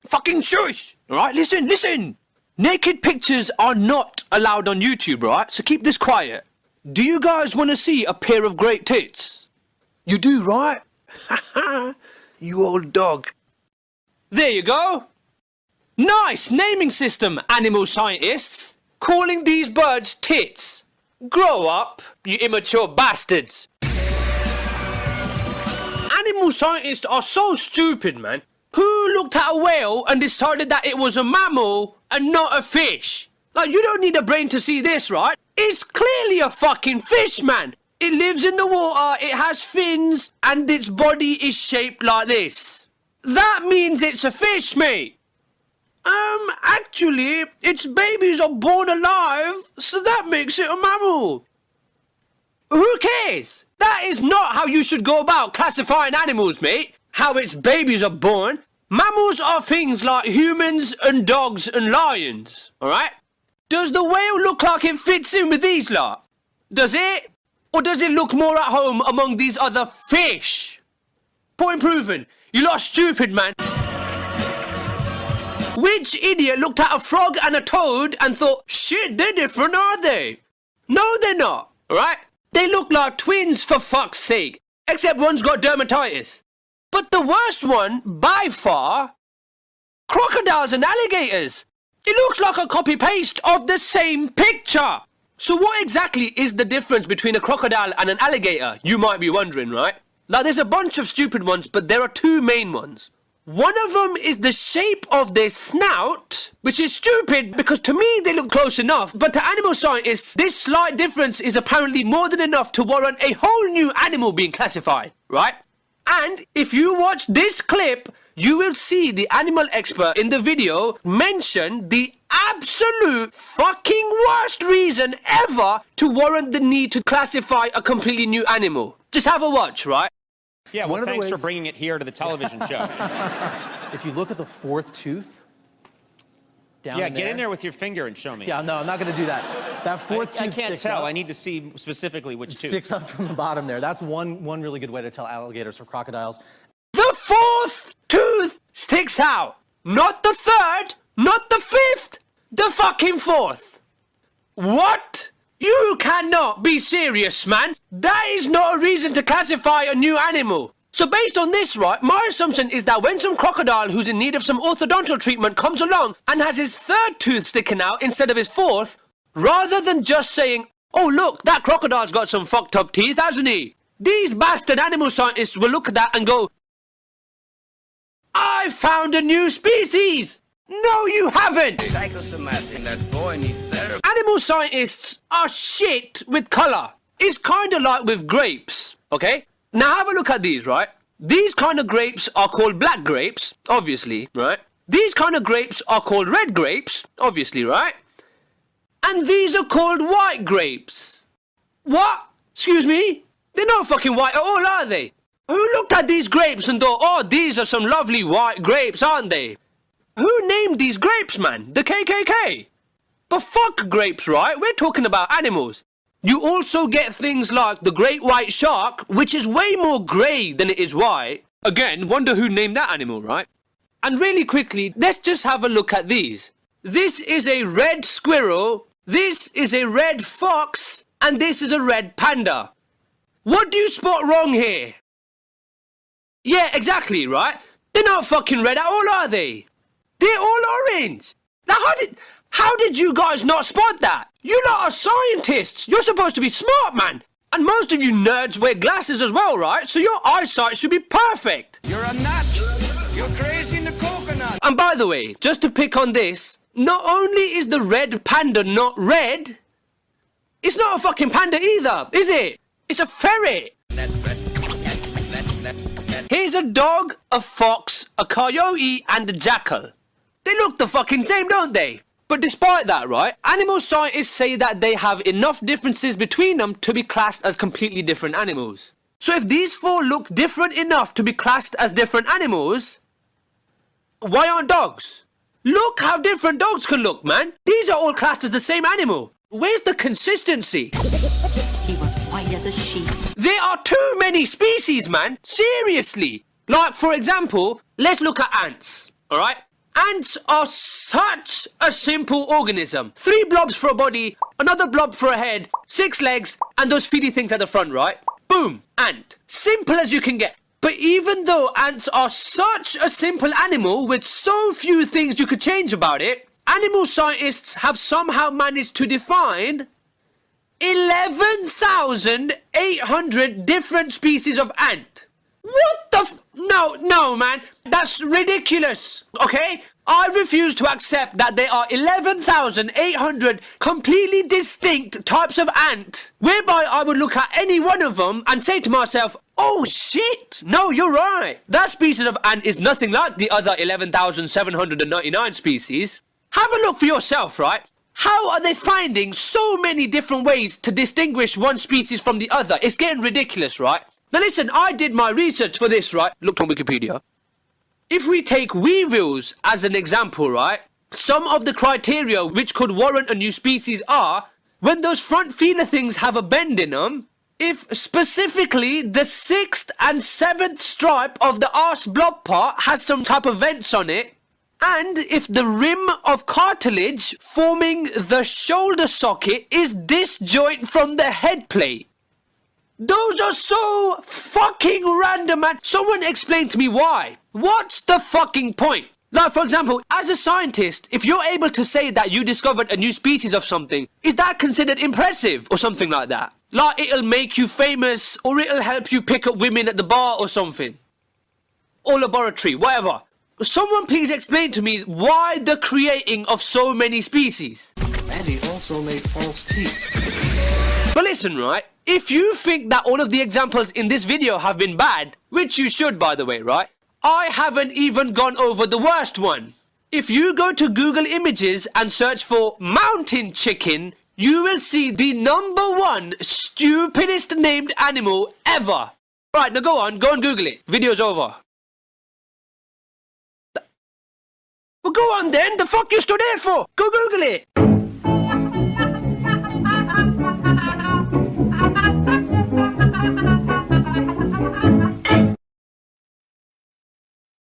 Fucking shush! Alright, listen! Naked pictures are not allowed on YouTube, right? So keep this quiet. Do you guys want to see a pair of great tits? You do, right? Haha, you old dog. There you go. Nice naming system, animal scientists. Calling these birds tits. Grow up, you immature bastards. Animal scientists are so stupid, man. Who looked at a whale and decided that it was a mammal and not a fish? Like, you don't need a brain to see this, right? It's clearly a fucking fish, man. It lives in the water, it has fins, and its body is shaped like this. That means it's a fish, mate. Actually, its babies are born alive, so that makes it a mammal. Who cares? That is not how you should go about classifying animals, mate. How its babies are born. Mammals are things like humans and dogs and lions, alright? Does the whale look like it fits in with these lot? Does it? Or does it look more at home among these other fish? Point proven. You lot are stupid, man. Which idiot looked at a frog and a toad and thought, shit, they're different, are they? No, they're not, alright? They look like twins, for fuck's sake. Except one's got dermatitis. But the worst one, by far, crocodiles and alligators. It looks like a copy-paste of the same picture. So what exactly is the difference between a crocodile and an alligator? You might be wondering, right? Like, there's a bunch of stupid ones, but there are two main ones. One of them is the shape of their snout, which is stupid because to me they look close enough, but to animal scientists, this slight difference is apparently more than enough to warrant a whole new animal being classified, right? And if you watch this clip, you will see the animal expert in the video mention the absolute fucking worst reason ever to warrant the need to classify a completely new animal. Just have a watch, right? Yeah, well, thanks for bringing it here to the television show. If you look at the fourth tooth, down get in there with your finger and show me. Yeah, no, I'm not going to do that. That fourth tooth I can't tell. up. I need to see specifically which tooth. Sticks up from the bottom there. That's one really good way to tell alligators from crocodiles. The fourth tooth sticks out. Not the third, not the fifth, the fucking fourth. What? You cannot be serious, man. That is not a reason to classify a new animal. So based on this, right, my assumption is that when some crocodile who's in need of some orthodontal treatment comes along and has his third tooth sticking out instead of his fourth, rather than just saying, oh look, that crocodile's got some fucked up teeth, hasn't he? These bastard animal scientists will look at that and go, I found a new species! No, you haven't! Psychosomatic, that boy needs therapy. Animal scientists are shit with colour. It's kind of like with grapes, okay? Now have a look at these, right? These kind of grapes are called black grapes, obviously, right? These kind of grapes are called red grapes, obviously, right? And these are called white grapes. What? Excuse me? They're not fucking white at all, are they? Who looked at these grapes and thought, oh, these are some lovely white grapes, aren't they? Who named these grapes, man? The KKK? But fuck grapes, right? We're talking about animals. You also get things like the great white shark, which is way more grey than it is white. Again, wonder who named that animal, right? And really quickly, let's just have a look at these. This is a red squirrel, this is a red fox, and this is a red panda. What do you spot wrong here? Yeah, exactly, right? They're not fucking red at all, are they? They're all orange. Now, how did you guys not spot that? You lot are scientists. You're supposed to be smart, man. And most of you nerds wear glasses as well, right? So your eyesight should be perfect. You're a nut. You're crazy in the coconut. And by the way, just to pick on this, not only is the red panda not red, it's not a fucking panda either, is it? It's a ferret. Here's a dog, a fox, a coyote, and a jackal. They look the fucking same, don't they? But despite that, right, animal scientists say that they have enough differences between them to be classed as completely different animals. So if these four look different enough to be classed as different animals, why aren't dogs? Look how different dogs can look, man. These are all classed as the same animal. Where's the consistency? He was white as a sheet. There are too many species, man. Seriously. Like, for example, let's look at ants, alright? Ants are such a simple organism. 3 blobs for a body, another blob for a head, 6 legs, and those feely things at the front, right? Boom, ant. Simple as you can get. But even though ants are such a simple animal with so few things you could change about it, animal scientists have somehow managed to define 11,800 different species of ant. What the No, man. That's ridiculous, okay? I refuse to accept that there are 11,800 completely distinct types of ant, whereby I would look at any one of them and say to myself, oh shit, no, you're right. That species of ant is nothing like the other 11,799 species. Have a look for yourself, right? How are they finding so many different ways to distinguish one species from the other? It's getting ridiculous, right? Now listen, I did my research for this, right? Looked on Wikipedia. If we take weevils as an example, right? Some of the criteria which could warrant a new species are when those front feeler things have a bend in them, if specifically the 6th and 7th stripe of the arse blob part has some type of vents on it, and if the rim of cartilage forming the shoulder socket is disjoint from the head plate. Those are so fucking random, man. Someone explain to me why. What's the fucking point? Like, for example, as a scientist, if you're able to say that you discovered a new species of something, is that considered impressive or something like that? Like, it'll make you famous, or it'll help you pick up women at the bar or something. Or laboratory, whatever. Someone please explain to me why the creating of so many species. And he also made false teeth. But listen, right? If you think that all of the examples in this video have been bad, which you should, by the way, right? I haven't even gone over the worst one. If you go to Google Images and search for mountain chicken, you will see the #1 stupidest named animal ever. Right, now go on Google it. Video's over. Well, go on then. The fuck you stood there for? Go Google it.